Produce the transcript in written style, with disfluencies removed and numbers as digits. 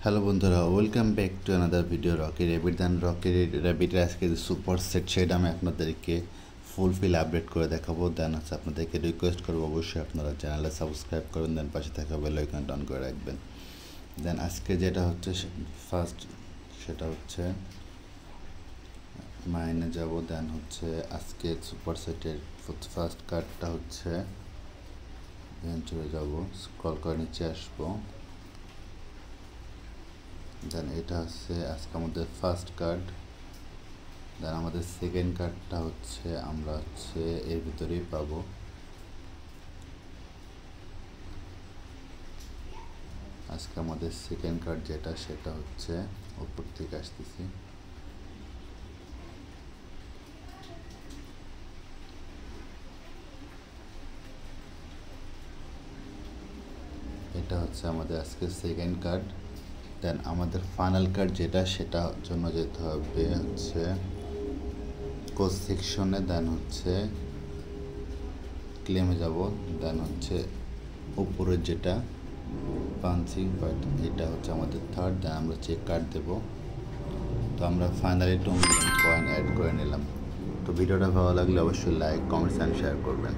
Hello বন্ধুরা, welcome back to another video Rocky Rabbit. Then Rocky র্যাবিটের আজকে যে সুপার সেট সেটা আমি আপনাদেরকে ফুলফিল আপডেট করে দেখাবো। দেন আপনাদেরকে রিকোয়েস্ট করবো অবশ্যই আপনারা চ্যানেলে সাবস্ক্রাইব করবেন, দেন পাশে থাকা বেল আইকনটা অন করে রাখবেন। দেন আজকে যেটা হচ্ছে ফার্স্ট সেটা হচ্ছে মাইনে যাব। দেন হচ্ছে আজকে সুপার সেটের ফার্স্ট কার্ডটা হচ্ছে চলে যাবো, স্ক্রল করে নিচে আসবো। দেন এটা হচ্ছে আজকে আমাদের ফার্স্ট কার্ড। দেন আমাদের সেকেন্ড কার্ডটা হচ্ছে আমরা এর ভিতরেই পাবো। আজকে আমাদের সেকেন্ড কার্ড যেটা সেটা হচ্ছে উপর থেকে আসতেছি। এটা হচ্ছে আমাদের আজকে সেকেন্ড কার্ড। দেন আমাদের ফাইনাল কার্ড যেটা সেটার জন্য যেতে হবে হচ্ছে কোচ সেকশনে। দেন হচ্ছে ক্লেমে যাব। দেন হচ্ছে উপরের যেটা পাঞ্চিং পার্ট এটা হচ্ছে আমাদের থার্ড। দেন আমরা চেক কার্ড দেবো। তো আমরা ফাইনালি 2 মিলিয়ন কয়েন অ্যাড করে নিলাম। তো ভিডিওটা ভালো লাগলে অবশ্যই লাইক, কমেন্টস অ্যান্ড শেয়ার করবেন।